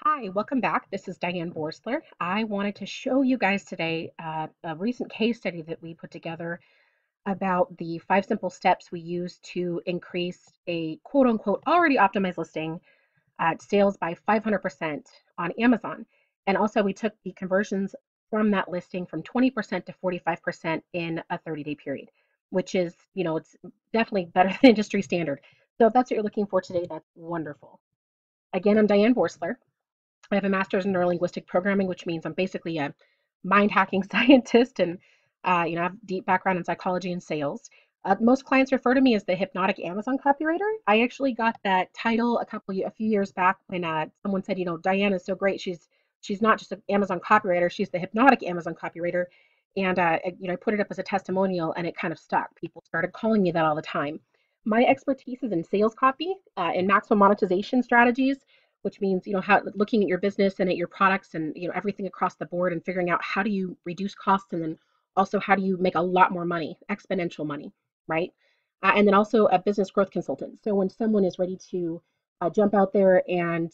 Hi, welcome back. This is Diane.Boerstler. I wanted to show you guys today a recent case study that we put together about the 5 simple steps we use to increase a quote unquote already optimized listing sales by 500% on Amazon. And also, we took the conversions from that listing from 20% to 45% in a 30-day period, which is, it's definitely better than industry standard. So if that's what you're looking for today, that's wonderful. Again, I'm Diane.Boerstler. I have a master's in neurolinguistic programming, which means I'm basically a mind hacking scientist, and I have deep background in psychology and sales. Most clients refer to me as the hypnotic Amazon copywriter. I actually got that title a few years back when someone said, Diane is so great. She's not just an Amazon copywriter; she's the hypnotic Amazon copywriter. And I put it up as a testimonial, and it kind of stuck. People started calling me that all the time. My expertise is in sales copy and maximum monetization strategies, which means how looking at your business and at your products and everything across the board and figuring out how do you reduce costs, and then also how do you make a lot more money, exponential money, right? And then also a business growth consultant. So when someone is ready to jump out there and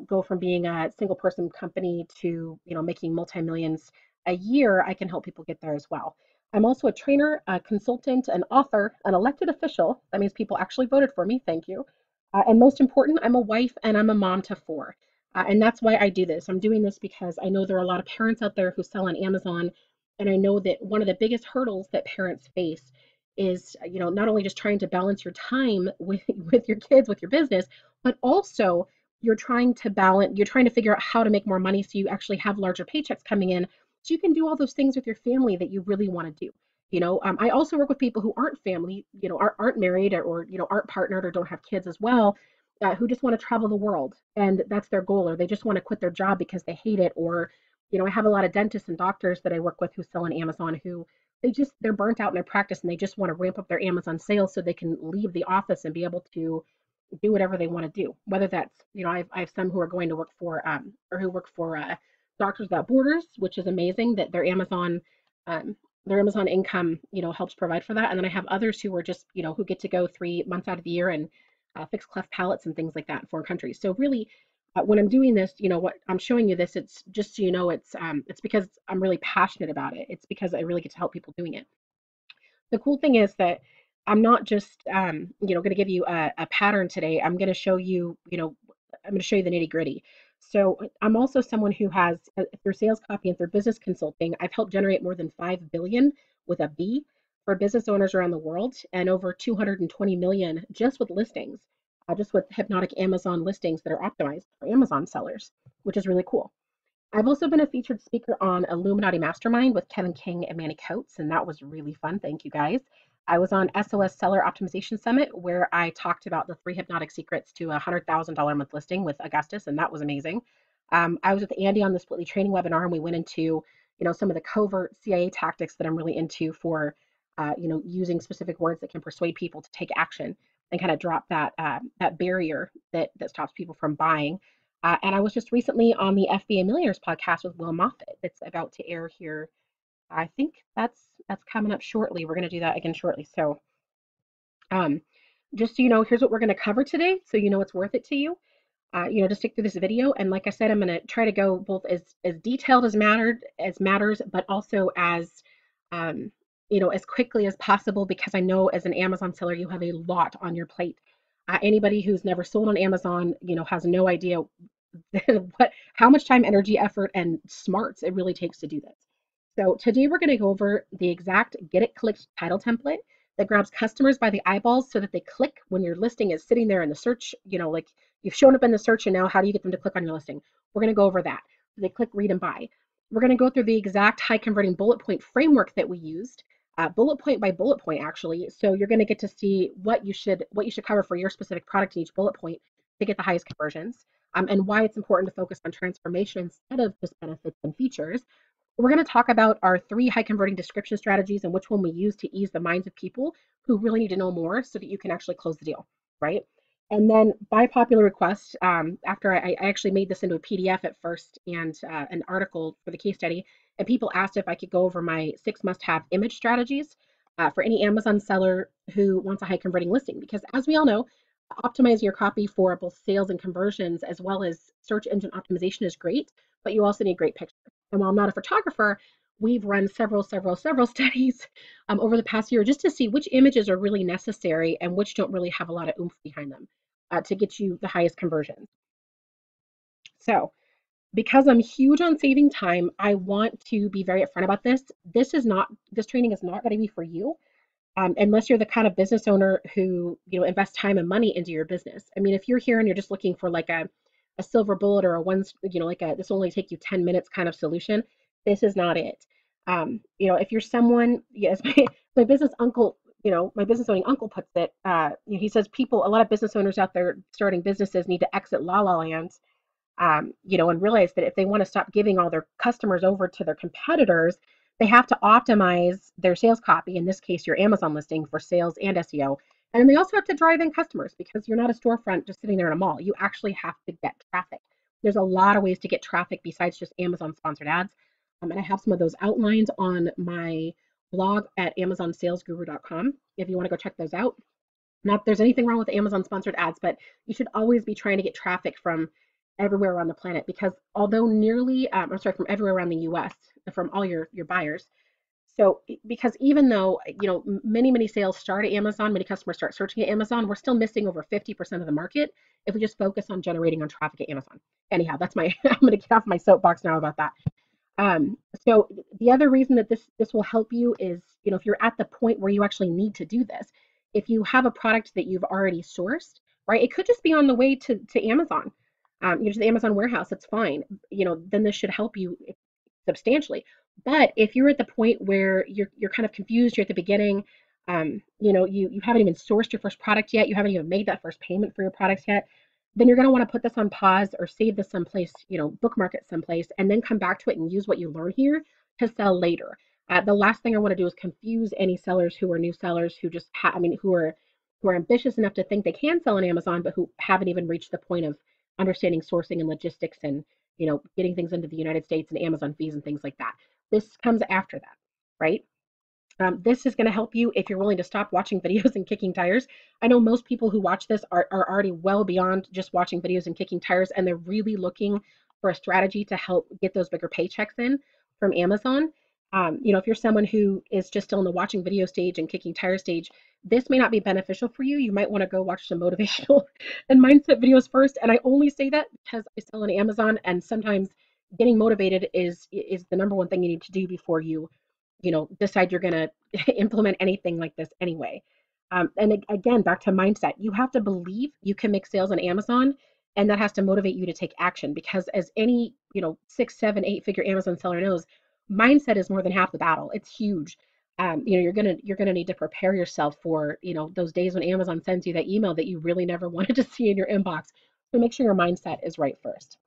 go from being a single person company to making multi-millions a year, I can help people get there as well. I'm also a trainer, a consultant, an author, an elected official. That means people actually voted for me. Thank you. And most important, I'm a wife and I'm a mom to four. And that's why I do this. I'm doing this because I know there are a lot of parents out there who sell on Amazon. And I know that one of the biggest hurdles that parents face is, not only just trying to balance your time with, with your kids, with your business, but also you're trying to figure out how to make more money so you actually have larger paychecks coming in so you can do all those things with your family that you really want to do. I also work with people who aren't family, aren't married or aren't partnered or don't have kids as well, who just want to travel the world and that's their goal, or they just want to quit their job because they hate it, or I have a lot of dentists and doctors that I work with who sell on Amazon who they're burnt out in their practice and they just want to ramp up their Amazon sales so they can leave the office and be able to do whatever they want to do. Whether that's, I have some who are going to work for or who work for Doctors Without Borders, which is amazing that um, their Amazon income, helps provide for that. And then I have others who are just, who get to go 3 months out of the year and fix cleft palates and things like that in foreign countries. So really, when I'm doing this, what I'm showing you this, it's just so you know, it's because I'm really passionate about it. It's because I really get to help people doing it. The cool thing is that I'm not just, going to give you a pattern today. I'm going to show you, I'm going to show you the nitty gritty. So I'm also someone who has, through sales copy and through business consulting, I've helped generate more than 5 billion with a B for business owners around the world, and over 220 million just with listings, just with hypnotic Amazon listings that are optimized for Amazon sellers, which is really cool. I've also been a featured speaker on Illuminati Mastermind with Kevin King and Manny, and that was really fun. Thank you guys. I was on SOS Seller Optimization Summit where I talked about the 3 hypnotic secrets to a $100,000 a month listing with Augustas, and that was amazing. I was with Andy on the Splitly training webinar, and we went into some of the covert CIA tactics that I'm really into for using specific words that can persuade people to take action and kind of drop that barrier that stops people from buying. And I was just recently on the FBA Millionaires podcast with Will Moffett. It's about to air here. I think that's coming up shortly. We're going to do that again shortly. So, um, just so you know, here's what we're going to cover today, so you know it's worth it to you. To stick through this video. And like I said, I'm going to try to go both as detailed as matters, but also um, as quickly as possible, because I know as an Amazon seller, you have a lot on your plate. Anybody who's never sold on Amazon, has no idea how much time, energy, effort, and smarts it really takes to do this. So today we're going to go over the exact get it clicked title template that grabs customers by the eyeballs so that they click when your listing is sitting there in the search, like you've shown up in the search, and now how do you get them to click on your listing? We're going to go over that. They click, read, and buy. We're going to go through the exact high converting bullet point framework that we used, bullet point by bullet point, actually. So you're going to get to see what you should cover for your specific product in each bullet point to get the highest conversions, and why it's important to focus on transformation instead of just benefits and features. We're going to talk about our 3 high converting description strategies and which one we use to ease the minds of people who really need to know more so that you can actually close the deal, right? And then by popular request, after I actually made this into a PDF at first and an article for the case study, and people asked if I could go over my 6 must-have image strategies for any Amazon seller who wants a high converting listing. Because as we all know, optimizing your copy for both sales and conversions, as well as search engine optimization, is great, but you also need great pictures. And while I'm not a photographer, we've run several studies over the past year just to see which images are really necessary and which don't really have a lot of oomph behind them to get you the highest conversions. So, because I'm huge on saving time, I want to be very upfront about this. This training is not going to be for you unless you're the kind of business owner who, invests time and money into your business. I mean, if you're here and you're just looking for like a silver bullet or a one, like this will only take you 10 minutes kind of solution, this is not it. If you're someone, yes, my business uncle, my business owning uncle puts it, he says a lot of business owners out there starting businesses need to exit La La Land, and realize that if they want to stop giving all their customers over to their competitors, they have to optimize their sales copy, in this case, your Amazon listing for sales and SEO. And then they also have to drive in customers because you're not a storefront just sitting there in a mall. You actually have to get traffic. There's a lot of ways to get traffic besides just Amazon sponsored ads. And I have some of those outlined on my blog at amazonsalesguru.com if you want to go check those out. Not that there's anything wrong with Amazon sponsored ads, but you should always be trying to get traffic from everywhere around the planet, because although from everywhere around the US, from all your buyers. So because even though, many sales start at Amazon, many customers start searching at Amazon, we're still missing over 50% of the market if we just focus on generating on traffic at Amazon. Anyhow, that's I'm going to get off my soapbox now about that. So the other reason that this will help you is, if you're at the point where you actually need to do this, if you have a product that you've already sourced, right? It could just be on the way to Amazon, to the Amazon warehouse. It's fine. Then this should help you substantially. But if you're at the point where you're kind of confused, you're at the beginning, you haven't even sourced your first product yet, you haven't even made that first payment for your products yet, then you're going to want to put this on pause or save this someplace, bookmark it someplace, and then come back to it and use what you learn here to sell later. The last thing I want to do is confuse any sellers who are new sellers who just who are ambitious enough to think they can sell on Amazon, but who haven't even reached the point of understanding sourcing and logistics and getting things into the United States and Amazon fees and things like that. This comes after that, right? This is going to help you if you're willing to stop watching videos and kicking tires. I know most people who watch this are already well beyond just watching videos and kicking tires, and they're really looking for a strategy to help get those bigger paychecks in from Amazon. If you're someone who is just still in the watching video stage and kicking tire stage, this may not be beneficial for you. You might want to go watch some motivational and mindset videos first. And I only say that because I sell on Amazon, and sometimes getting motivated is the number one thing you need to do before you decide you're going to implement anything like this anyway. And again, back to mindset, you have to believe you can make sales on Amazon, and that has to motivate you to take action, because as any, 6, 7, 8-figure Amazon seller knows, mindset is more than half the battle. It's huge. You're gonna need to prepare yourself for, those days when Amazon sends you that email that you really never wanted to see in your inbox. So make sure your mindset is right first.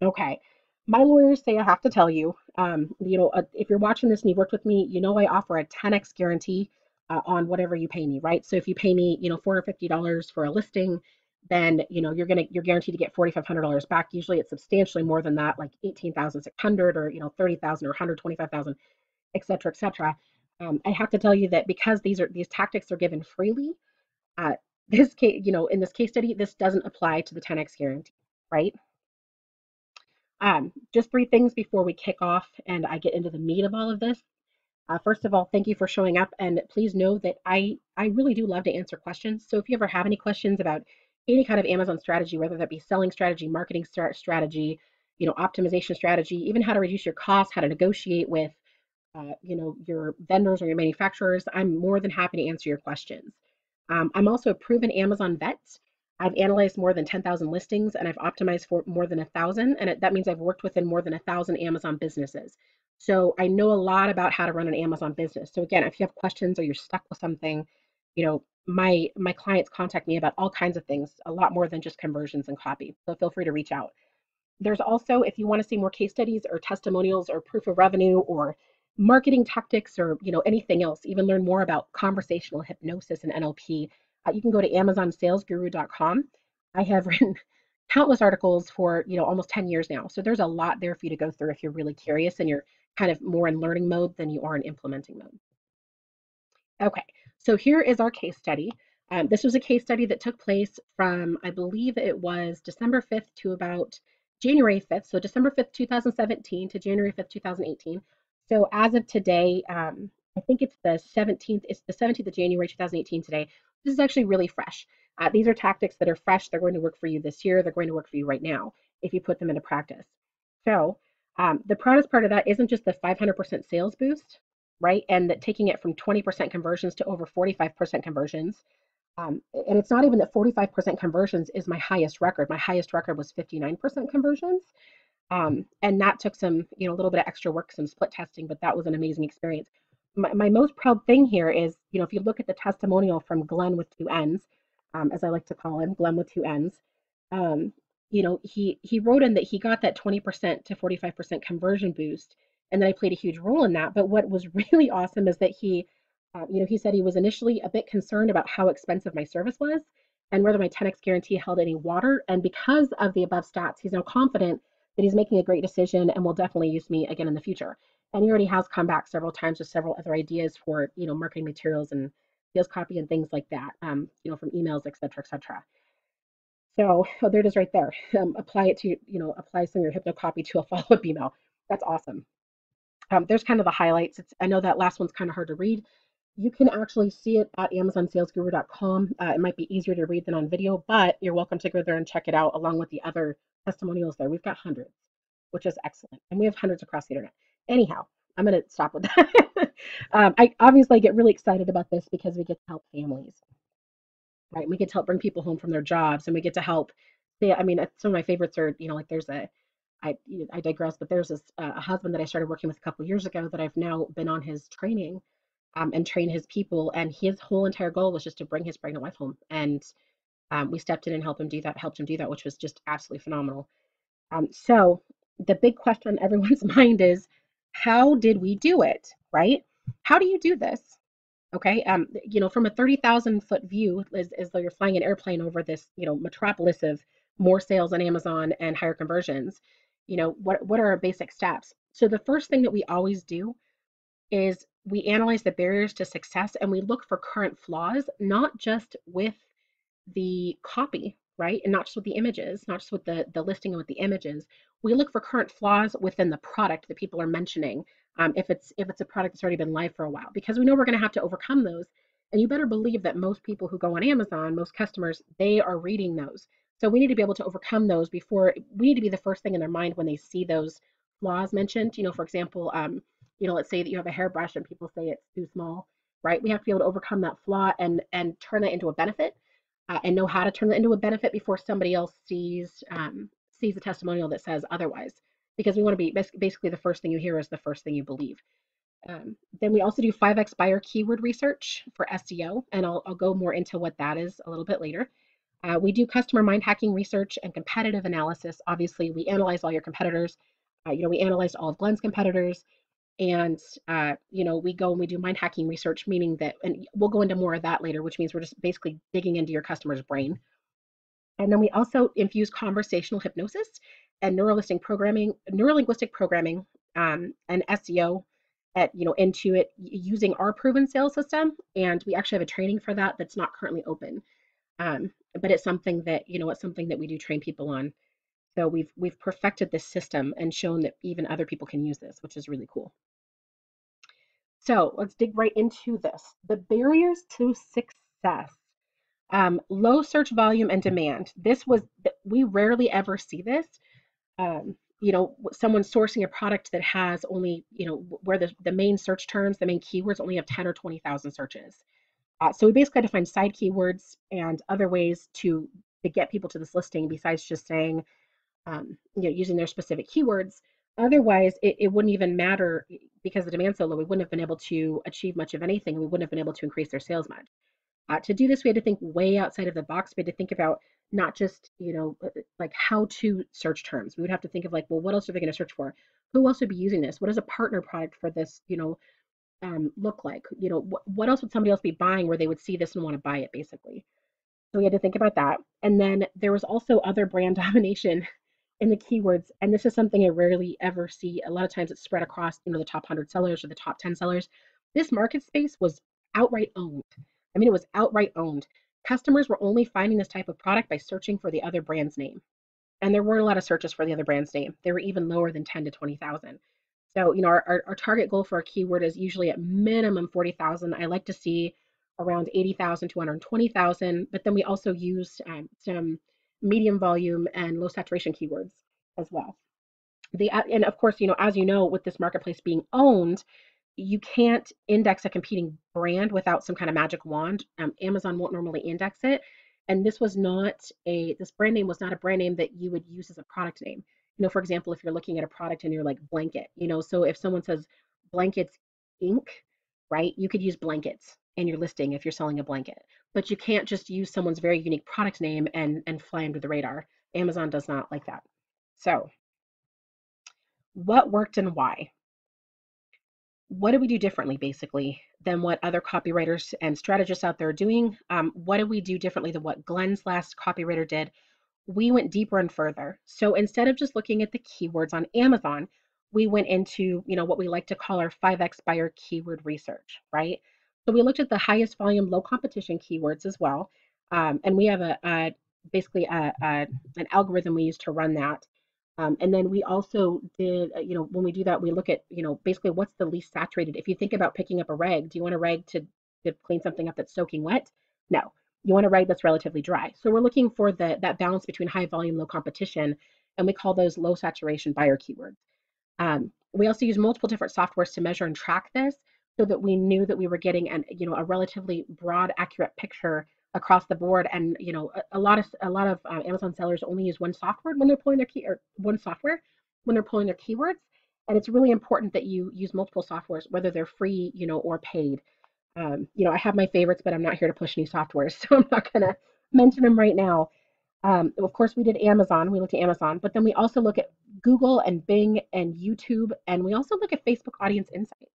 Okay. My lawyers say I have to tell you, if you're watching this and you've worked with me, I offer a 10x guarantee on whatever you pay me, right? So if you pay me, $450 for a listing, then you're guaranteed to get $4,500 back. Usually it's substantially more than that, like 18,600 or 30,000 or 125,000, et cetera, et cetera. I have to tell you that because these tactics are given freely, uh, this case, in this case study, this doesn't apply to the 10x guarantee, right? Just 3 things before we kick off and I get into the meat of all of this. First of all, thank you for showing up, and please know that I really do love to answer questions. So if you ever have any questions about any kind of Amazon strategy, whether that be selling strategy, marketing strategy, optimization strategy, even how to reduce your costs, how to negotiate with your vendors or your manufacturers, I'm more than happy to answer your questions. I'm also a proven Amazon vet. I've analyzed more than 10,000 listings, and I've optimized for more than 1,000. And that means I've worked within more than 1,000 Amazon businesses. So I know a lot about how to run an Amazon business. So again, if you have questions or you're stuck with something, my clients contact me about all kinds of things, a lot more than just conversions and copy. So feel free to reach out. There's also, if you want to see more case studies or testimonials or proof of revenue or marketing tactics or anything else, even learn more about conversational hypnosis and NLP, you can go to amazonsalesguru.com. I have written countless articles for almost 10 years now. So there's a lot there for you to go through if you're really curious and you're kind of more in learning mode than you are in implementing mode. Okay, so here is our case study. This was a case study that took place from, I believe it was December 5th to about January 5th. So December 5th, 2017 to January 5th, 2018. So as of today, I think it's the 17th, it's the 17th of January, 2018 today. This is actually really fresh. These are tactics that are fresh. They're going to work for you this year. They're going to work for you right now if you put them into practice. So the proudest part of that isn't just the 500% sales boost, right? And that taking it from 20% conversions to over 45% conversions. And it's not even that 45% conversions is my highest record. My highest record was 59% conversions. And that took some, a little bit of extra work, some split testing, but that was an amazing experience. My most proud thing here is, if you look at the testimonial from Glenn with two N's, as I like to call him, Glenn with two N's, um, he wrote in that he got that 20% to 45% conversion boost, and that I played a huge role in that. But what was really awesome is that he said he was initially a bit concerned about how expensive my service was and whether my 10x guarantee held any water. And because of the above stats, he's now confident that he's making a great decision and will definitely use me again in the future. And he already has come back several times with several other ideas for, marketing materials and sales copy and things like that, from emails, et cetera, et cetera. So there it is right there. Apply it to, apply some of your hypno copy to a follow-up email. That's awesome. There's kind of the highlights. I know that last one's kind of hard to read. You can actually see it at amazonsalesguru.com. It might be easier to read than on video, but you're welcome to go there and check it out along with the other testimonials there. We've got hundreds, which is excellent. And we have hundreds across the internet. Anyhow, I'm going to stop with that. I obviously get really excited about this because we get to help families, right? We get to help bring people home from their jobs, and we get to help. I mean, some of my favorites are, like there's I digress, but there's this a husband that I started working with a couple years ago that I've now been on his training and train his people. And his whole entire goal was just to bring his pregnant wife home. And we stepped in and helped him do that, which was just absolutely phenomenal. So the big question on everyone's mind is, how did we do it, right? How do you do this? Okay. From a 30,000-foot view, as though you're flying an airplane over this, metropolis of more sales on Amazon and higher conversions, what are our basic steps? So the first thing that we always do is we analyze the barriers to success and we look for current flaws, not just with the copy, right? And not just with the images, not just with the listing and with the images. We look for current flaws within the product that people are mentioning. If it's a product that's already been live for a while, because we know we're going to have to overcome those. And you better believe that most people who go on Amazon, most customers, they are reading those. So we need to be able to overcome those before we need to be the first thing in their mind when they see those flaws mentioned. For example, let's say that you have a hairbrush and people say it's too small, right? We have to be able to overcome that flaw and turn it into a benefit, and know how to turn it into a benefit before somebody else sees a testimonial that says otherwise. Because we want to be basically the first thing you hear is the first thing you believe. Then we also do 5x buyer keyword research for SEO, and I'll go more into what that is a little bit later. We do customer mind hacking research and competitive analysis. Obviously, we analyze all your competitors. We analyzed all of Glenn's competitors. And, we go and we do mind hacking research, meaning that, and we'll go into more of that later, which means we're just basically digging into your customer's brain. And then we also infuse conversational hypnosis and neurolinguistic programming, and SEO into it using our proven sales system. And we actually have a training for that that's not currently open. But it's something that, we do train people on. So we've perfected this system and shown that even other people can use this, which is really cool. So let's dig right into this. The barriers to success. Low search volume and demand. We rarely ever see this. Someone sourcing a product that has only, where the main search terms, the main keywords only have 10 or 20,000 searches. So we basically had to find side keywords and other ways to get people to this listing besides just saying, using their specific keywords. Otherwise, it wouldn't even matter because the demand's so low. We wouldn't have been able to achieve much of anything. We wouldn't have been able to increase their sales much. To do this, we had to think way outside of the box. We had to think about not just, like how to search terms. We would have to think of like, well, what else are they going to search for? Who else would be using this? What does a partner product for this, look like? What else would somebody else be buying where they would see this and want to buy it, basically? So we had to think about that. And then there was also other brand domination in the keywords. And this is something I rarely ever see. A lot of times it's spread across, the top 100 sellers or the top 10 sellers. This market space was outright owned. I mean, it was outright owned. customers were only finding this type of product by searching for the other brand's name. And there weren't a lot of searches for the other brand's name. They were even lower than 10 to 20,000. So, our target goal for a keyword is usually at minimum 40,000. I like to see around 80,000 to 120,000, but then we also use some medium volume and low saturation keywords as well. And of course, as you know, with this marketplace being owned, you can't index a competing brand without some kind of magic wand. Amazon won't normally index it. And this brand name was not a brand name that you would use as a product name. For example, if you're looking at a product and you're like blanket, so if someone says blankets Inc., right, you could use blankets in your listing if you're selling a blanket, but you can't just use someone's very unique product name and fly under the radar. Amazon does not like that. So what worked and why? What do we do differently, basically, than what other copywriters and strategists out there are doing? What do we do differently than what Glenn's last copywriter did? We went deeper and further. So instead of just looking at the keywords on Amazon, we went into, what we like to call our 5X buyer keyword research, right? So we looked at the highest volume, low competition keywords as well. And we have basically an algorithm we use to run that. And then we also did, when we do that, we look at, basically what's the least saturated. If you think about picking up a rag, do you want a rag to clean something up that's soaking wet? No, you want a rag that's relatively dry. So we're looking for that balance between high volume, low competition, and we call those low saturation buyer keywords. We also use multiple different softwares to measure and track this so that we knew that we were getting a relatively broad, accurate picture across the board. And a lot of Amazon sellers only use one software when they're pulling their keywords. And it's really important that you use multiple softwares, whether they're free, or paid. I have my favorites, but I'm not here to push any softwares, so I'm not going to mention them right now. Of course, we did Amazon. We looked at Amazon, but then we also look at Google and Bing and YouTube, and we also look at Facebook Audience Insights.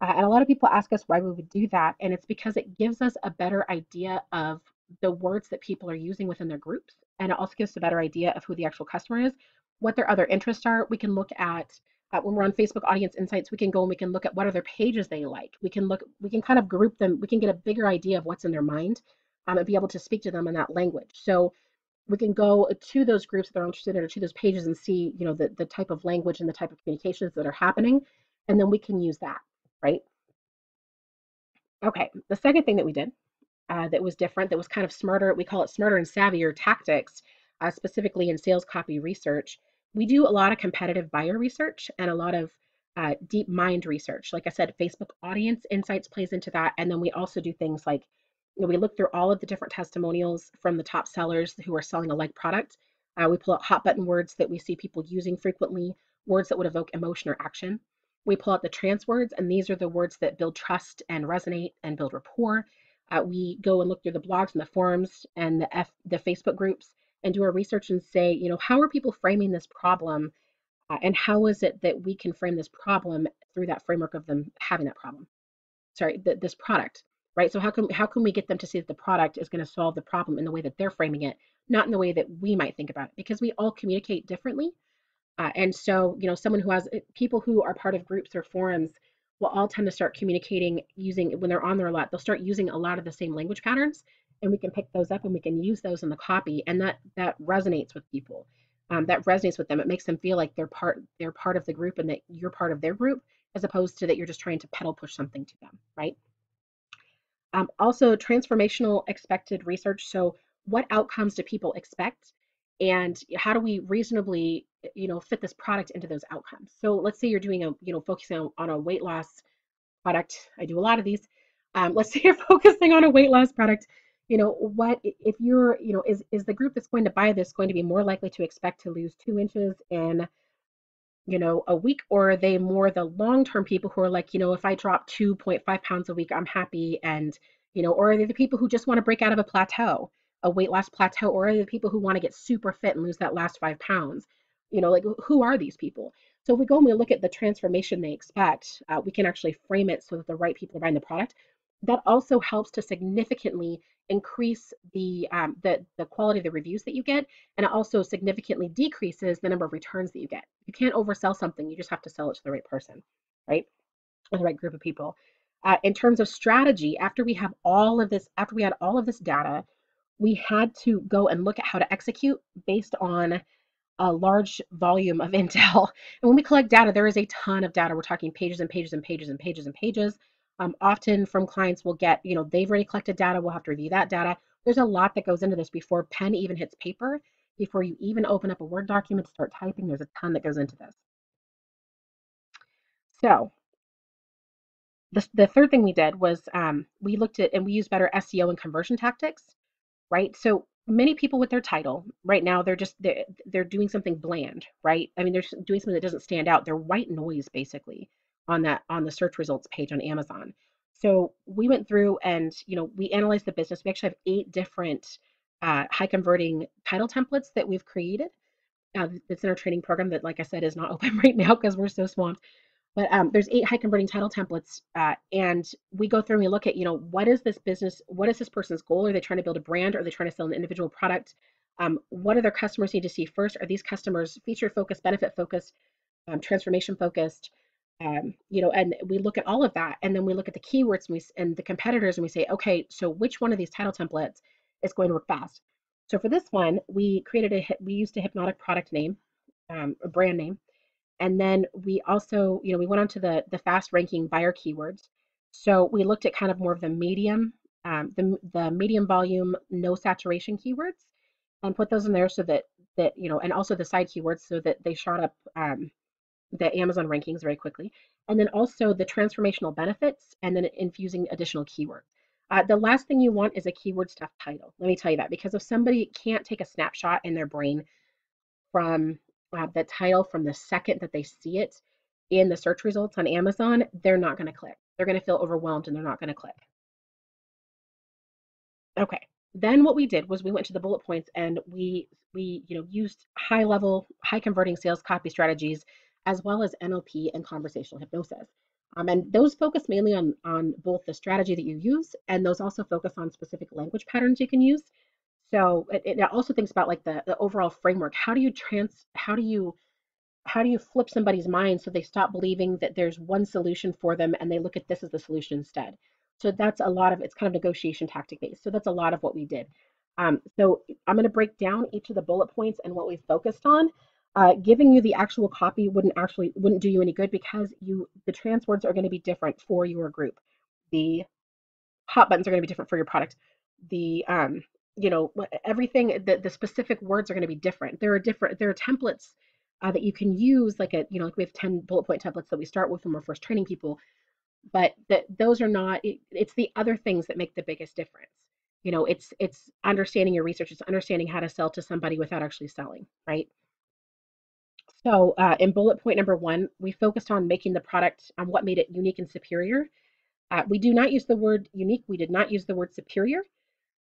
And a lot of people ask us why we would do that, and it's because it gives us a better idea of the words that people are using within their groups, and it also gives us a better idea of who the actual customer is, what their other interests are. We can look at when we're on Facebook Audience Insights, we can go and we can look at what other pages they like. We can kind of group them. We can get a bigger idea of what's in their mind, and be able to speak to them in that language. So we can go to those groups that are interested in or to those pages and see, the type of language and the type of communications that are happening, and then we can use that, right? Okay, the second thing that we did that was different, that was kind of smarter, we call it smarter and savvier tactics, specifically in sales copy research. We do a lot of competitive buyer research and a lot of deep mind research. Like I said, Facebook Audience Insights plays into that. And then we also do things like, we look through all of the different testimonials from the top sellers who are selling a like product. We pull out hot button words that we see people using frequently, words that would evoke emotion or action. We pull out the trance words, and these are the words that build trust and resonate and build rapport. We go and look through the blogs and the forums and the Facebook groups and do our research and say, how are people framing this problem, and how is it that we can frame this problem through that framework of them having that problem? Sorry, this product, right? So how can we get them to see that the product is going to solve the problem in the way that they're framing it, not in the way that we might think about it, because we all communicate differently. And so, someone who has people who are part of groups or forums will all tend to start communicating using, when they're on there a lot, they'll start using a lot of the same language patterns, and we can pick those up and we can use those in the copy, and that resonates with people. That resonates with them. It makes them feel like they're part of the group and that you're part of their group, as opposed to that you're just trying to pedal push something to them, right? Also, transformational expected research. So what outcomes do people expect? And how do we reasonably, fit this product into those outcomes? So let's say you're doing focusing on a weight loss product. I do a lot of these. Let's say you're focusing on a weight loss product. What if you're, is the group that's going to buy this going to be more likely to expect to lose 2 inches in a week, or are they more the long-term people who are like, if I drop 2.5 pounds a week, I'm happy, and or are they the people who just want to break out of a plateau, a weight loss plateau, or are they the people who want to get super fit and lose that last 5 pounds? Like, who are these people? So if we go and we look at the transformation they expect, we can actually frame it so that the right people are buying the product. That also helps to significantly increase the quality of the reviews that you get, and it also significantly decreases the number of returns that you get. You can't oversell something; you just have to sell it to the right person, right, or the right group of people. In terms of strategy, after we have all of this, after we had all of this data, we had to go and look at how to execute based on a large volume of intel. And when we collect data, there is a ton of data. We're talking pages and pages and pages and pages and pages. Often from clients, we'll get, they've already collected data. We'll have to review that data. There's a lot that goes into this before pen even hits paper, before you even open up a Word document to start typing. There's a ton that goes into this. So the third thing we did was we looked at and we used better SEO and conversion tactics, right? So many people with their title right now, they're doing something bland, right? I mean, they're doing something that doesn't stand out. They're white noise basically on the search results page on Amazon. So we went through and we analyzed the business. We actually have 8 different high converting title templates that we've created. That's in our training program that, like I said, is not open right now because we're so swamped. But there's 8 high converting title templates, and we go through and we look at, what is this business? What is this person's goal? Are they trying to build a brand? Or are they trying to sell an individual product? What do their customers need to see first? Are these customers feature focused, benefit focused, transformation focused? And we look at all of that, and then we look at the keywords and the competitors, and we say, okay, so which one of these title templates is going to work best? So for this one, we used a Hypnotic product name, a brand name. And then we also, we went on to the fast ranking buyer keywords. So we looked at kind of more of the medium, the medium volume, no saturation keywords, and put those in there so that and also the side keywords so that they shot up the Amazon rankings very quickly. And then also the transformational benefits, and then infusing additional keywords. The last thing you want is a keyword stuff title. Let me tell you that, because if somebody can't take a snapshot in their brain from the title from the second that they see it in the search results on Amazon, they're not going to click. They're going to feel overwhelmed and they're not going to click. Okay. Then what we did was we went to the bullet points and we used high level, high converting sales copy strategies as well as NLP and conversational hypnosis. And those focus mainly on both the strategy that you use, and those also focus on specific language patterns you can use. So it also thinks about like the overall framework. How do you flip somebody's mind so they stop believing that there's one solution for them and they look at this as the solution instead? So that's a lot of it's kind of negotiation tactic based. So that's a lot of what we did. So I'm going to break down each of the bullet points and what we focused on. Giving you the actual copy wouldn't do you any good because the trans words are going to be different for your group. The hot buttons are going to be different for your product. The everything, the specific words are going to be different. There are templates that you can use, like like we have 10 bullet point templates that we start with when we're first training people, but those are not. It's the other things that make the biggest difference. It's understanding your research. It's understanding how to sell to somebody without actually selling, right? So in bullet point number 1, we focused on making the product on what made it unique and superior. We do not use the word unique. We did not use the word superior,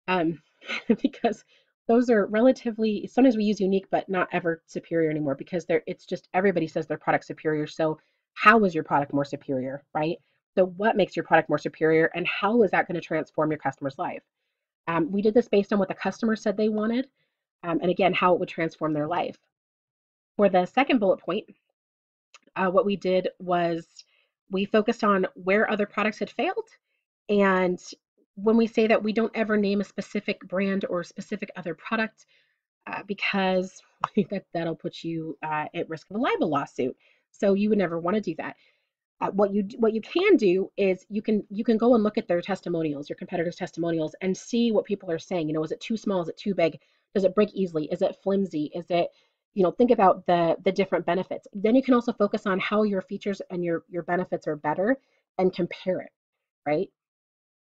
um, because those are relatively, sometimes we use unique, but not ever superior anymore because it's just everybody says their product's superior. So how is your product more superior, right? So what makes your product more superior and how is that going to transform your customer's life? We did this based on what the customer said they wanted, and again, how it would transform their life. For the second bullet point, what we did was we focused on where other products had failed. And when we say that, we don't ever name a specific brand or specific other product because that'll put you at risk of a libel lawsuit. So you would never want to do that. What you can do is you can go and look at their testimonials, your competitors' testimonials, and see what people are saying. Is it too small? Is it too big? Does it break easily? Is it flimsy? Is it think about the different benefits. Then you can also focus on how your features and your benefits are better and compare it, right?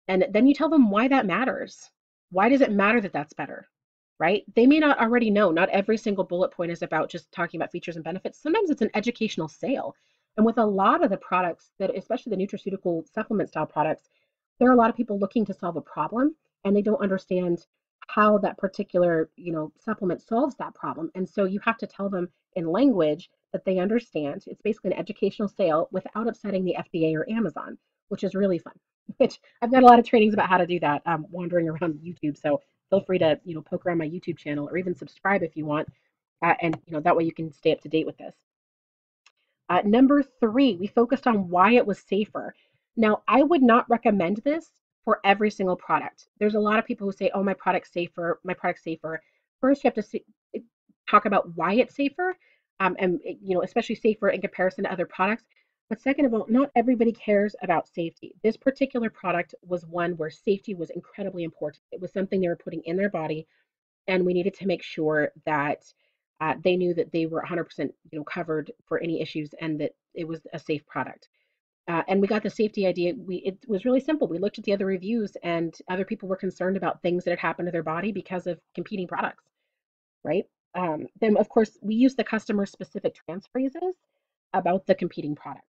And then you tell them why that matters. Why does it matter that that's better? Right? They may not already know. Not every single bullet point is about just talking about features and benefits. Sometimes it's an educational sale. And with a lot of the products that, especially the nutraceutical supplement style products, there are a lot of people looking to solve a problem and they don't understand how that particular, supplement solves that problem. And so you have to tell them in language that they understand. It's basically an educational sale without upsetting the FDA or Amazon, which is really fun. Which I've got a lot of trainings about how to do that, wandering around YouTube. So feel free to poke around my YouTube channel or even subscribe if you want, and that way you can stay up to date with this. Number 3, we focused on why it was safer. Now, I would not recommend this for every single product. There's a lot of people who say, "Oh, my product's safer. My product's safer." First, you have to talk about why it's safer, and especially safer in comparison to other products. But second of all, not everybody cares about safety. This particular product was one where safety was incredibly important. It was something they were putting in their body, and we needed to make sure that they knew that they were 100% covered for any issues and that it was a safe product. And we got the safety idea. It was really simple. We looked at the other reviews, and other people were concerned about things that had happened to their body because of competing products, right? Then, of course, we use the customer specific trance phrases about the competing products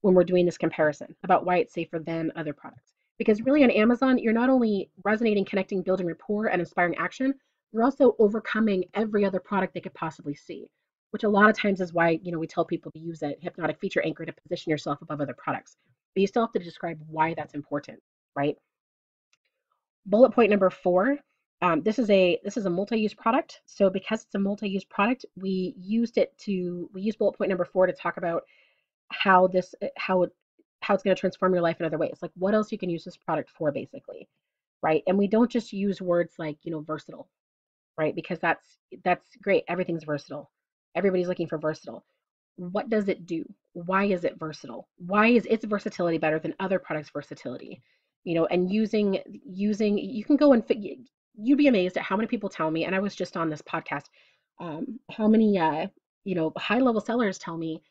when we're doing this comparison about why it's safer than other products. Because really, on Amazon, you're not only resonating, connecting, building rapport, and inspiring action, you're also overcoming every other product they could possibly see, which a lot of times is why we tell people to use a hypnotic feature anchor to position yourself above other products. But you still have to describe why that's important, right? Bullet point number 4. This is a multi-use product. So because it's a multi-use product, we use bullet point number 4 to talk about how it's going to transform your life in other ways. Like what else you can use this product for, basically, right? And we don't just use words like versatile, right? Because that's great. Everything's versatile. Everybody's looking for versatile. What does it do? Why is it versatile? Why is its versatility better than other products' versatility? And using you can go and you'd be amazed at how many people tell me, and I was just on this podcast, how many high level sellers tell me,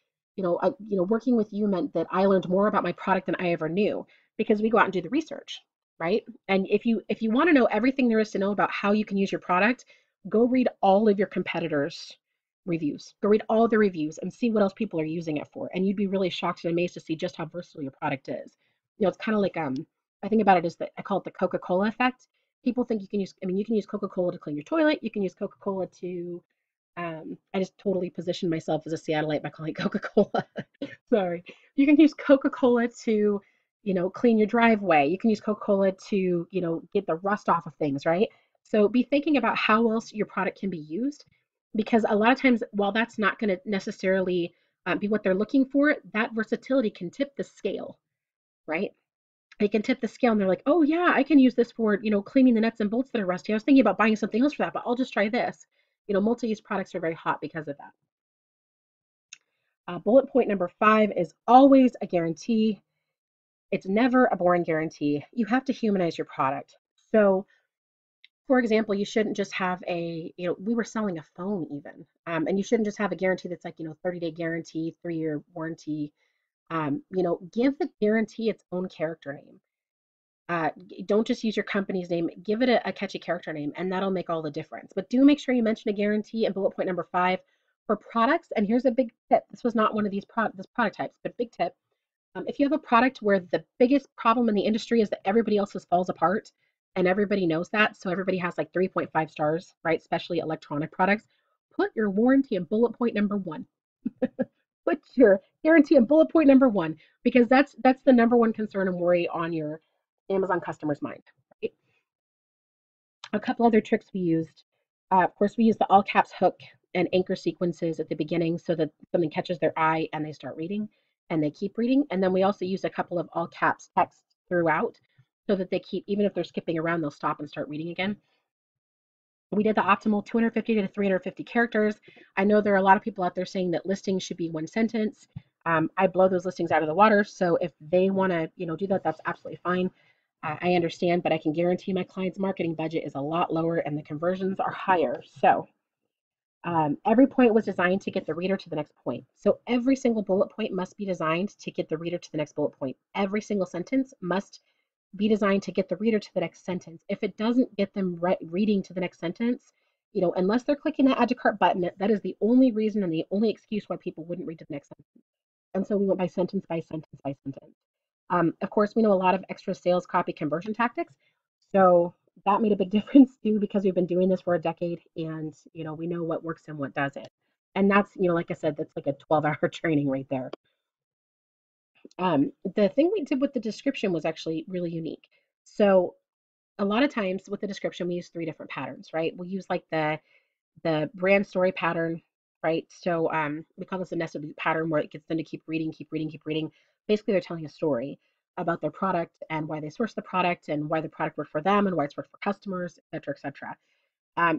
working with you meant that I learned more about my product than I ever knew because we go out and do the research, right? And if you want to know everything there is to know about how you can use your product, go read all of your competitors' reviews. Go read all the reviews and see what else people are using it for. And you'd be really shocked and amazed to see just how versatile your product is. It's kind of like I think about it as I call it the Coca-Cola effect. People think you can use Coca-Cola to clean your toilet. You can use Coca-Cola to I just totally positioned myself as a Seattleite by calling it Coca-Cola. Sorry. You can use Coca-Cola to, clean your driveway. You can use Coca-Cola to, get the rust off of things, right? So be thinking about how else your product can be used, because a lot of times, while that's not going to necessarily be what they're looking for, that versatility can tip the scale, right? They can tip the scale and they're like, oh yeah, I can use this for, cleaning the nuts and bolts that are rusty. I was thinking about buying something else for that, but I'll just try this. Multi-use products are very hot because of that. Bullet point number 5 is always a guarantee. It's never a boring guarantee. You have to humanize your product. So, for example, you shouldn't just have we were selling a phone even, and you shouldn't just have a guarantee that's like, 30-day guarantee, 3-year warranty. Give the guarantee its own character name. Don't just use your company's name. Give it a catchy character name, and that'll make all the difference. But do make sure you mention a guarantee in bullet point number 5 for products. And here's a big tip. This was not one of these product types, but big tip. If you have a product where the biggest problem in the industry is that everybody else's falls apart, and everybody knows that, so everybody has like 3.5 stars, right? Especially electronic products. Put your warranty in bullet point number 1. Put your guarantee in bullet point number 1, because that's the number one concern and worry on your Amazon customer's mind. Right? A couple other tricks we used. Of course, we use the all caps hook and anchor sequences at the beginning so that something catches their eye and they start reading and they keep reading. And then we also use a couple of all caps text throughout so that they keep, even if they're skipping around, they'll stop and start reading again. We did the optimal 250 to 350 characters. I know there are a lot of people out there saying that listings should be one sentence. I blow those listings out of the water. So if they want to, do that, that's absolutely fine. I understand, but I can guarantee my client's marketing budget is a lot lower and the conversions are higher. So every point was designed to get the reader to the next point. So every single bullet point must be designed to get the reader to the next bullet point. Every single sentence must be designed to get the reader to the next sentence. If it doesn't get them reading to the next sentence, unless they're clicking that add to cart button, that is the only reason and the only excuse why people wouldn't read to the next sentence. And so we went by sentence by sentence by sentence. Of course, we know a lot of extra sales copy conversion tactics. So that made a big difference too, because we've been doing this for a decade and, we know what works and what doesn't. And that's, like I said, that's like a 12-hour training right there. The thing we did with the description was actually really unique. So a lot of times with the description, we use 3 different patterns, right? We'll use like the brand story pattern, right? So we call this a nested loop pattern where it gets them to keep reading, keep reading, keep reading. Basically, they're telling a story. about their product and why they source the product and why the product worked for them and why it's worked for customers, et cetera, et cetera.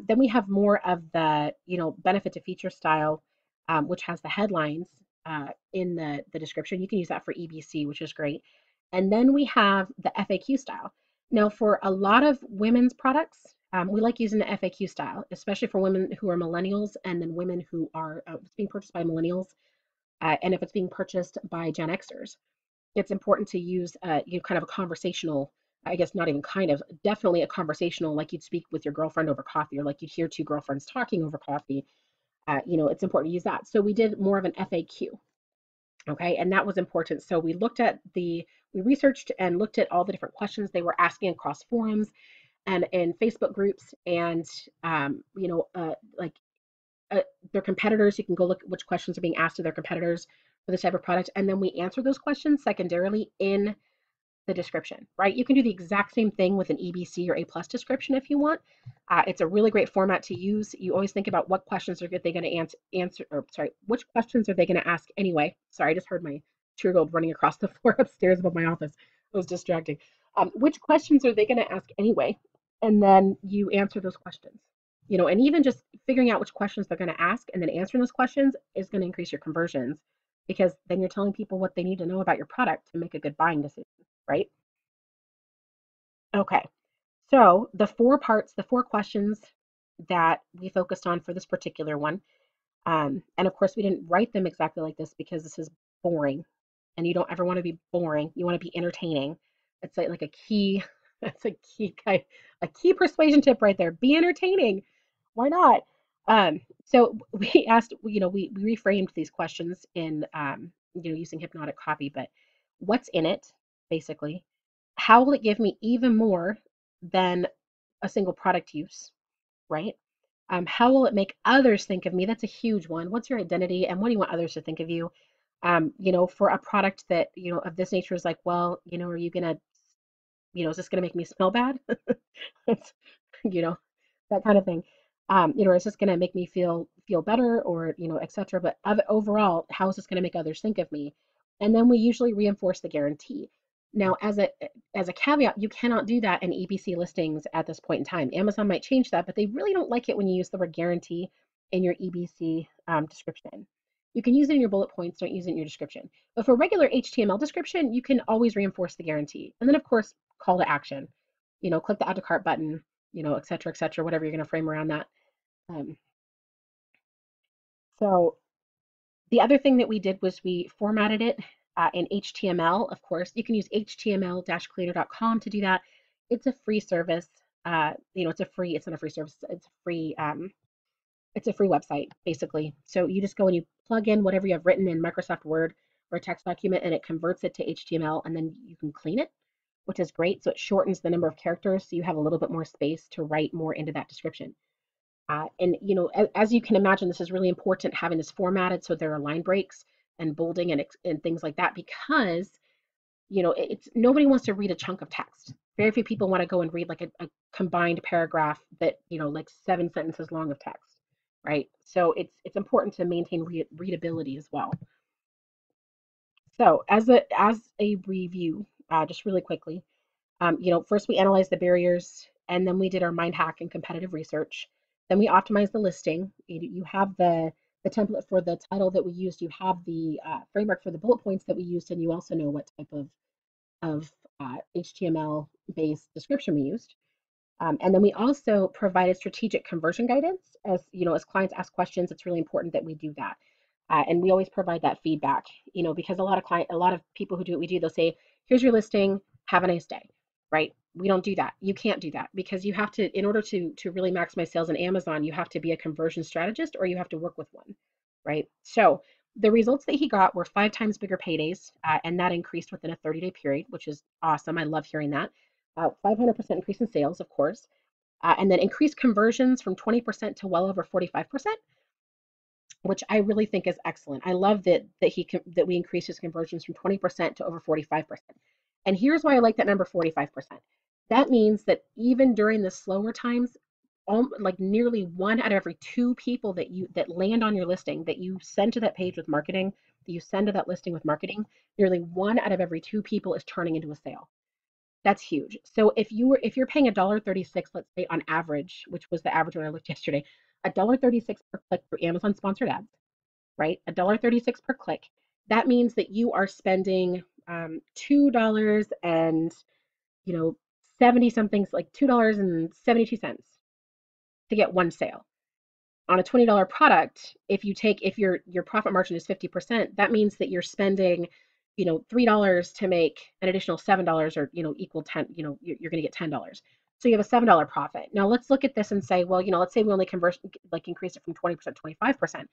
Then we have more of the, benefit to feature style, which has the headlines in the description. You can use that for EBC, which is great. And then we have the FAQ style. Now, for a lot of women's products, we like using the FAQ style, especially for women who are millennials and then women who are being purchased by millennials. And if it's being purchased by Gen Xers, it's important to use kind of a conversational, I guess not even kind of, definitely a conversational, like you'd speak with your girlfriend over coffee, or like you'd hear two girlfriends talking over coffee. It's important to use that. So we did more of an FAQ. Okay, and that was important. So we researched and looked at all the different questions they were asking across forums and in Facebook groups, and like their competitors. You can go look at which questions are being asked of their competitors for this type of product, and then we answer those questions secondarily in the description, right? You can do the exact same thing with an EBC or A plus description if you want. It's a really great format to use. You always think about what questions are they going to answer, or sorry, which questions are they going to ask anyway? Sorry, I just heard my 2-year-old running across the floor upstairs above my office. It was distracting. Which questions are they going to ask anyway? And then you answer those questions. And even just figuring out which questions they're going to ask and then answering those questions is going to increase your conversions, because then you're telling people what they need to know about your product to make a good buying decision, right? Okay, so the 4 questions that we focused on for this particular one, and of course we didn't write them exactly like this because this is boring, and you don't ever want to be boring. You want to be entertaining. It's like a key, that's a key persuasion tip right there. Be entertaining. Why not? So we asked, we reframed these questions in, using hypnotic copy, but what's in it, basically? How will it give me even more than a single product use, right? How will it make others think of me? That's a huge one. What's your identity and what do you want others to think of you? For a product that, of this nature is like, well, are you gonna, is this gonna make me smell bad? It's, you know, that kind of thing. Is this gonna make me feel better, or, etc. But overall, how is this gonna make others think of me? And then we usually reinforce the guarantee. Now, as a caveat, you cannot do that in EBC listings at this point in time. Amazon might change that, but they really don't like it when you use the word guarantee in your EBC description. You can use it in your bullet points, don't use it in your description. But for regular HTML description, you can always reinforce the guarantee. And then, of course, call to action. Click the add to cart button, et cetera, whatever you're going to frame around that. Um, so the other thing that we did was we formatted it in HTML. Of course, you can use html-creator.com to do that. It's a free service. It's not a free service. It's a free website, basically. So you just go and you plug in whatever you have written in Microsoft Word or a text document, and it converts it to HTML, and then you can clean it, which is great. So it shortens the number of characters, so you have a little bit more space to write more into that description. And as you can imagine, this is really important, having this formatted so there are line breaks and bolding and things like that, because it's nobody wants to read a chunk of text. Very few people want to go and read like a combined paragraph that like 7 sentences long of text, right? So it's important to maintain readability as well. So as a review, just really quickly, first we analyzed the barriers, and then we did our mind hack and competitive research. Then we optimized the listing. You have the template for the title that we used. You have the framework for the bullet points that we used, and you also know what type of HTML based description we used. And then we also provided strategic conversion guidance. As clients ask questions, it's really important that we do that. And we always provide that feedback, because a lot of people who do what we do, they'll say, here's your listing, have a nice day, right? We don't do that. You can't do that, because you have to, in order to really maximize sales on Amazon, you have to be a conversion strategist, or you have to work with one, right? So the results that he got were 5 times bigger paydays, and that increased within a 30-day period, which is awesome. I love hearing that. 500% increase in sales, of course, and then increased conversions from 20% to well over 45%, which I really think is excellent. I love that we increased his conversions from 20% to over 45%. And here's why I like that number, 45%. That means that even during the slower times, like nearly 1 out of every 2 people that land on your listing, that you send to that page with marketing, that you send to that listing with marketing, nearly 1 out of every 2 people is turning into a sale. That's huge. So if you're paying $1.36, let's say on average, which was the average when I looked yesterday, $1.36 per click for Amazon sponsored ads, right? $1.36 per click. That means that you are spending $2 and 70 something, like $2.72 to get one sale. On a $20 product, if your profit margin is 50%, that means that you're spending, $3 to make an additional $7, or equal 10, you're going to get $10. So you have a $7 profit. Now let's look at this and say, well, let's say we only increase it from 20% to 25%.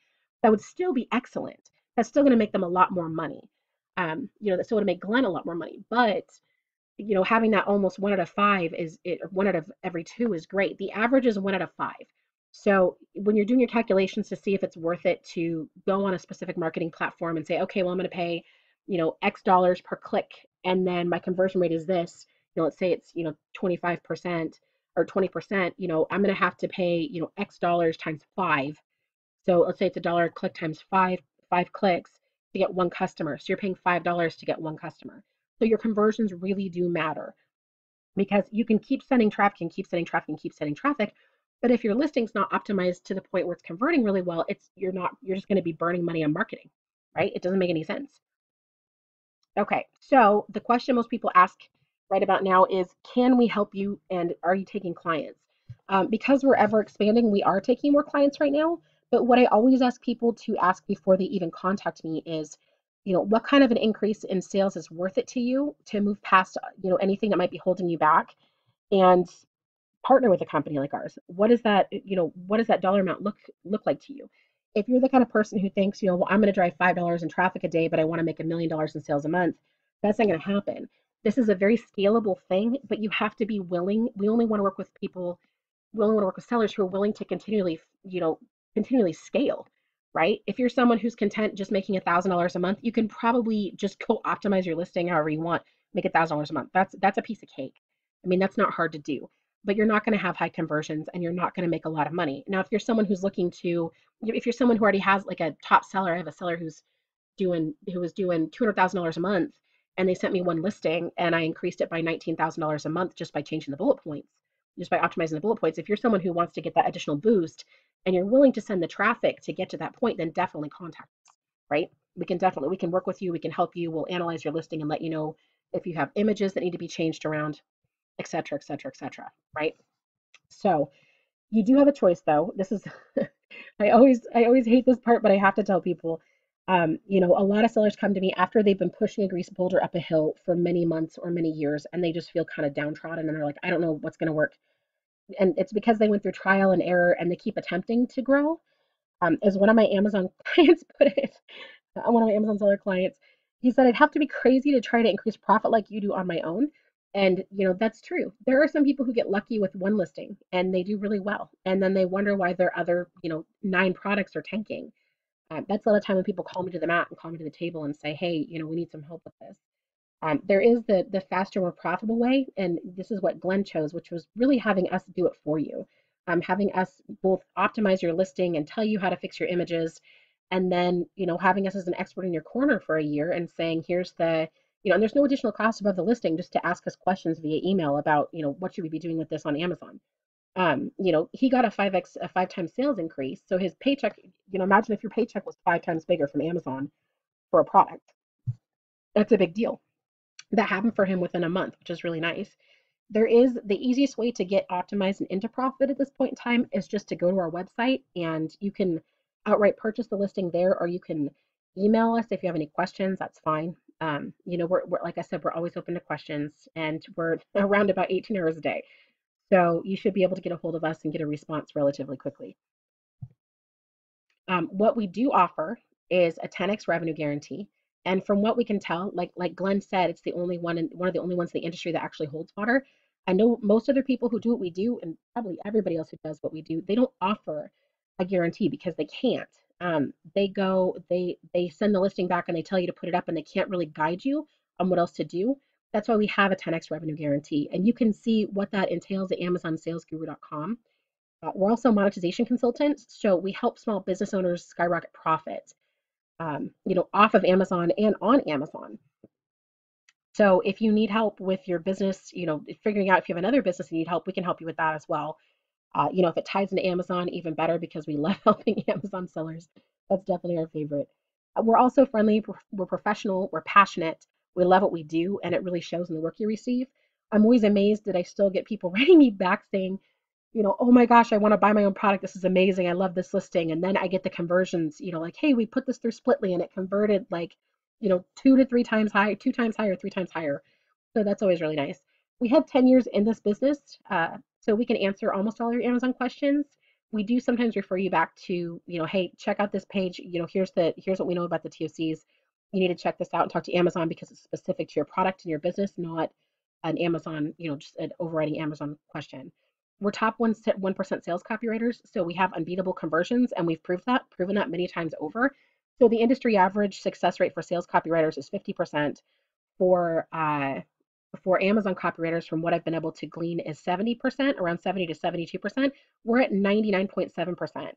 That would still be excellent. That's still going to make them a lot more money. That's still going to make Glenn a lot more money. But having that almost 1 out of 5 or 1 out of every 2 is great. The average is 1 out of 5. So when you're doing your calculations to see if it's worth it to go on a specific marketing platform and say, okay, well, I'm going to pay, X dollars per click, and then my conversion rate is this, let's say it's, 25% or 20%, I'm going to have to pay, X dollars times 5. So let's say it's $1 click times 5 clicks to get one customer. So you're paying $5 to get one customer. So your conversions really do matter, because you can keep sending traffic and keep sending traffic and keep sending traffic. But if your listing's not optimized to the point where it's converting really well, you're just going to be burning money on marketing, right? It doesn't make any sense. Okay, so the question most people ask right about now is, can we help you, and are you taking clients? Because we're ever expanding, we are taking more clients right now. But what I always ask people to ask before they even contact me is, what kind of an increase in sales is worth it to you to move past, anything that might be holding you back, and partner with a company like ours. What does that dollar amount look like to you? If you're the kind of person who thinks, well, I'm going to drive $5 in traffic a day, but I want to make $1 million in sales a month, that's not going to happen. This is a very scalable thing, but you have to be willing. We only want to work with people. We only want to work with sellers who are willing to continually scale, right? If you're someone who's content just making $1,000 a month, you can probably just go optimize your listing however you want, make $1,000 a month. That's a piece of cake. I mean, that's not hard to do, but you're not going to have high conversions and you're not going to make a lot of money. Now, if you're someone if you're someone who already has like a top seller, I have a seller who was doing $200,000 a month, and they sent me one listing and I increased it by $19,000 a month just by changing the bullet points, just by optimizing the bullet points. If you're someone who wants to get that additional boost and you're willing to send the traffic to get to that point, then definitely contact us, right? We can work with you. We can help you. We'll analyze your listing and let you know if you have images that need to be changed around, et cetera, et cetera, et cetera, right? So you do have a choice, though. This is I always hate this part, but I have to tell people. A lot of sellers come to me after they've been pushing a grease boulder up a hill for many months or many years, and they just feel kind of downtrodden, and they're like, I don't know what's going to work. And it's because they went through trial and error, and they keep attempting to grow. As one of my Amazon clients put it, one of my Amazon seller clients, he said, I'd have to be crazy to try to increase profit like you do on my own. And, that's true. There are some people who get lucky with one listing and they do really well. And then they wonder why their other, 9 products are tanking. That's a lot of time when people call me to the mat and call me to the table and say, hey, we need some help with this. There is the faster, more profitable way, and this is what Glenn chose, which was really having us do it for you, having us both optimize your listing and tell you how to fix your images, and then having us as an expert in your corner for a year and saying, here's and there's no additional cost above the listing just to ask us questions via email about what should we be doing with this on Amazon. He got a 5 times sales increase, so his paycheck, imagine if your paycheck was 5 times bigger from Amazon for a product. That's a big deal. That happened for him within a month, which is really nice. The easiest way to get optimized and into profit at this point in time is just to go to our website, and you can outright purchase the listing there, or you can email us if you have any questions. That's fine. We're like I said, we're always open to questions, and we're around about 18 hours a day. So you should be able to get a hold of us and get a response relatively quickly. What we do offer is a 10x revenue guarantee. And from what we can tell, like Glenn said, it's the only one, and one of the only ones in the industry that actually holds water. I know most other people who do what we do, and probably everybody else who does what we do, they don't offer a guarantee because they can't. They send the listing back and they tell you to put it up, and they can't really guide you on what else to do. That's why we have a 10x revenue guarantee, and you can see what that entails at AmazonSalesGuru.com. We're also monetization consultants, so we help small business owners skyrocket profits, off of Amazon and on Amazon. So if you need help with your business, figuring out if you have another business and you need help, we can help you with that as well. If it ties into Amazon, even better because we love helping Amazon sellers. That's definitely our favorite. We're also friendly, we're professional, we're passionate, we love what we do, and it really shows in the work you receive. I'm always amazed that I still get people writing me back saying, oh my gosh, I want to buy my own product. This is amazing. I love this listing. And then I get the conversions, like, hey, we put this through Splitly and it converted like, 2 to 3 times higher, 2 times higher, 3 times higher. So that's always really nice. We have 10 years in this business, so we can answer almost all your Amazon questions. We do sometimes refer you back to, hey, check out this page. Here's what we know about the TOCs. You need to check this out and talk to Amazon because it's specific to your product and your business, not an Amazon, just an overriding Amazon question. We're top 1% sales copywriters, so we have unbeatable conversions, and we've proven that many times over. So the industry average success rate for sales copywriters is 50%. For Amazon copywriters, from what I've been able to glean, is 70%, around 70 to 72%. We're at 99.7%.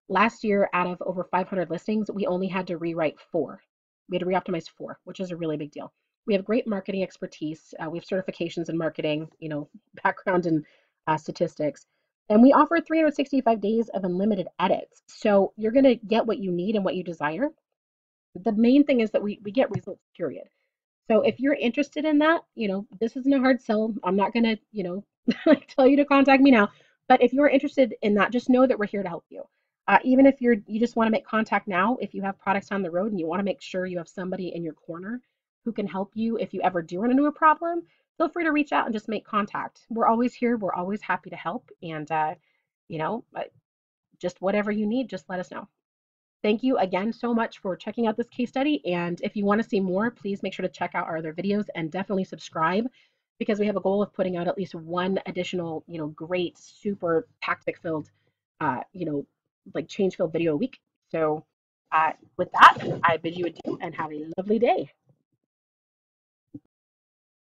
Last year, out of over 500 listings, we only had to rewrite 4. We had to reoptimize 4, which is a really big deal. We have great marketing expertise. We have certifications in marketing, background in statistics. And we offer 365 days of unlimited edits. So you're going to get what you need and what you desire. The main thing is that we get results, period. So if you're interested in that, this isn't a hard sell. I'm not going to, tell you to contact me now. But if you're interested in that, just know that we're here to help you. Even if you just want to make contact now, if you have products on the road and you want to make sure you have somebody in your corner who can help you if you ever do run into a problem, feel free to reach out and just make contact. We're always here. We're always happy to help. And, you know, just whatever you need, just let us know. Thank you again so much for checking out this case study. And if you want to see more, please make sure to check out our other videos and definitely subscribe, because we have a goal of putting out at least one additional, great, super tactic filled, like change filled video a week. So with that, I bid you adieu and have a lovely day.